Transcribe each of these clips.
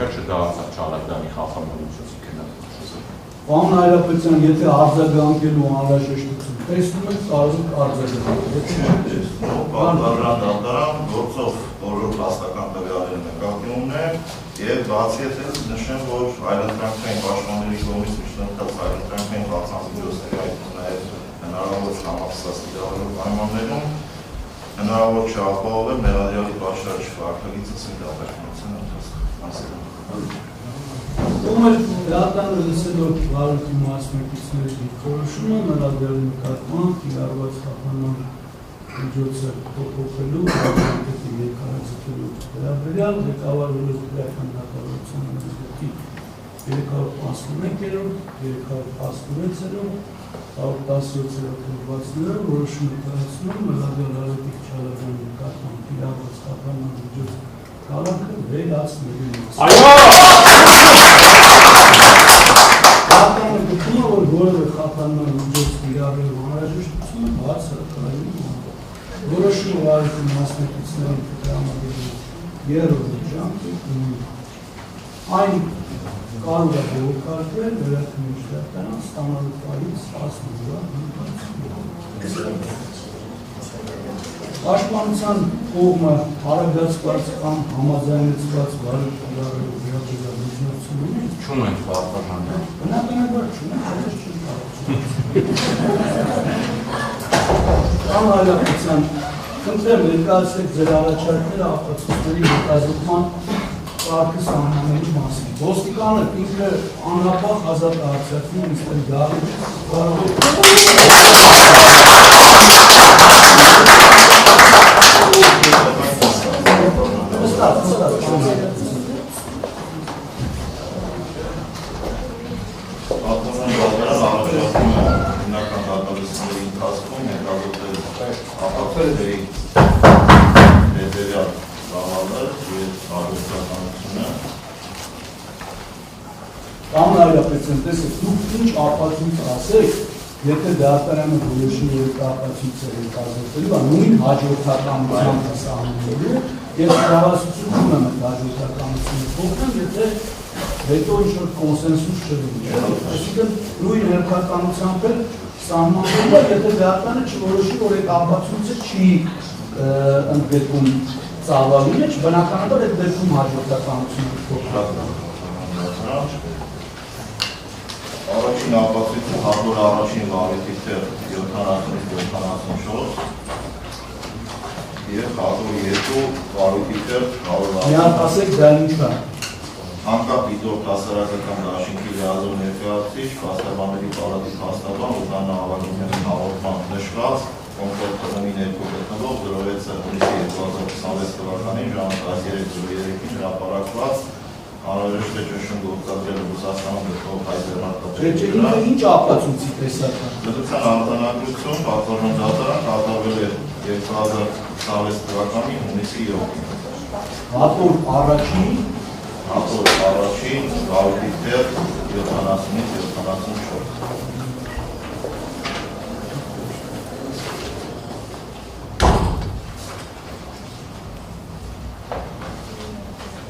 կարգը չդարձավ Չալակյանի խափանոցի Պարոն Հայրապետյան, եթե արձագանքելու անհրաժեշտություն տեսնում եք, կարող եք արձագանքել։ Պատվառան գործով բոլոր փաստական տվյալները նկատի ունեմ եւ բացի այդից նշեմ, որ այլընտրանքային պաշտպանների կողմից միջնորդած այլընտրանքային բացանցությունների այդ նաեւ հնարավոր համապատասխան իրավունք պայմաններում հնարավոր չէ ապահովել մեղադրյալի պաշարիչ վարքագիծը սննդաբերության ընթացքում։ Ում դատանը լսելով վարույթի մասնակիցների դիրքորոշումը մեղադրյալի նկատմամբ կիրառված խափանման միջոցը փոփոխելու արտահայտի երկարաձգելու վերաբերյալ ղեկավարելու քրեական նախարարության նիստի 311-րդ, 316-րդ, 117-րդ հոդվածներով որոշում կայացնում մեղադրյալ Արեգ Չալակյանի նկատմամբ կիրառված խափանման միջոց կարգը վերացնելու մասին։ Դատանը գտնում է, որ որևէ խափանման միջոց կիրառելու անհրաժեշտությունը բացառական է։ Որոշումը վարույթի մասնակիցներին տրամադրելու երրորդ ժամկետում այն կարող է բողոքարկվել վերաքննիչ դատարան ստանալու պահից 10 օրվա ընթացքում։ Պաշտպանության կողմը արագացված կամ համաձայնեցված վարույթ կիրառելու վերաբերյալ միջոցներ ունի։ Չունենք պարտադրաններ։ Բնականաբար չունենք, այլևս չի կարող։ Հանրապետության խնդրեմ ներկայացրեք ձեր առաջարկները ապացույցների հետազոտման կարգը սահմանելու մասին։ Ոստիկանը ինքը անհապաղ ազատ արձակվում իստեր գալու կարող է Պարոն Հայրապետյան, տեսեք, դուք ինչ ապացույց ասեք, եթե դատարանը որոշի ապացույցը հետազոտելու, նույն հաջորդականությամբ սահմանելու եւ հավասարություն ունեմ այդ հաջորդականությունը փոխել, եթե հետո ինչ-որ կոնսենսուս չլինի։ Այսինքն նույն հերթականությամբ էլ սահմանվելու է, եթե դատարանը չորոշի, որ այդ ապացույցը չի ընդգրկում ծավալի մեջ, բնականաբար այդ դեպքում հաջորդականությունը փոխել։ Առաջին ապացույցը հատոր առաջին վարույթի թեր 70-74 և հատոր երկու վարույթի թեր 100 Միան ասեք դա ինչ կա։ Անկապ դիտող հասարակական դաշինքի լիազոր ներկայացուցիչ, փաստաբանների պալատի փաստաբան Օտանա Ավագիմյանի հաղորդման նշված կոնկրետ խմբի ներքո գտնվող 06 հունիսի 2026 թվականին ժամը 13:03-ին հրապարակված անհրաժեշտ է ճնշում գործադրել Ռուսաստանում գտնվող հայ ձեռնարկատիրը։ Ինչ ապացույցի տեսակ է։ Դրության արտանագրություն պատվառան դատարան կատարվել է 2026 թվականի հունիսի 7-ին։ Հատոր առաջին վարույթի թեր 70-74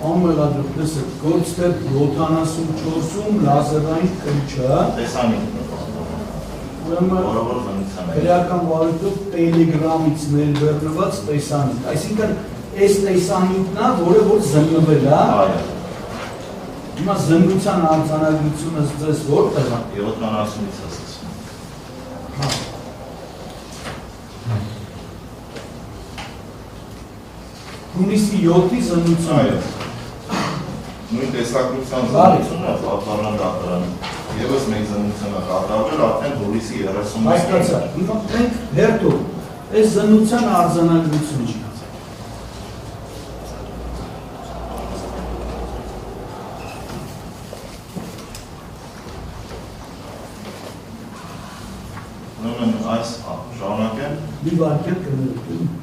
Ամենադեպ տեսեք, գործտեր 74-ում լազերային կրիչը քրեական վարույթով տելեգրամից ներբեռնված տեսանյութ, այսինքն այս տեսանյութն է, որը որ զննվել է, հիմա զննության արձանագրությունը ձեզ որտեղ է։ 70-ից ասես։ Հունիսի 7-ի զննությունը։ Նույն տեսակրության զննությունը պատվառան դատարան ևս մեկ զննությունը կատարվել արդեն հուլիսի 30-ին։ Հասկացա, հիմա մենք հերթով այս զննության արձանագրությունը չի։ Նույն այս շարունակեմ։ Մի վարկյալ կներեք։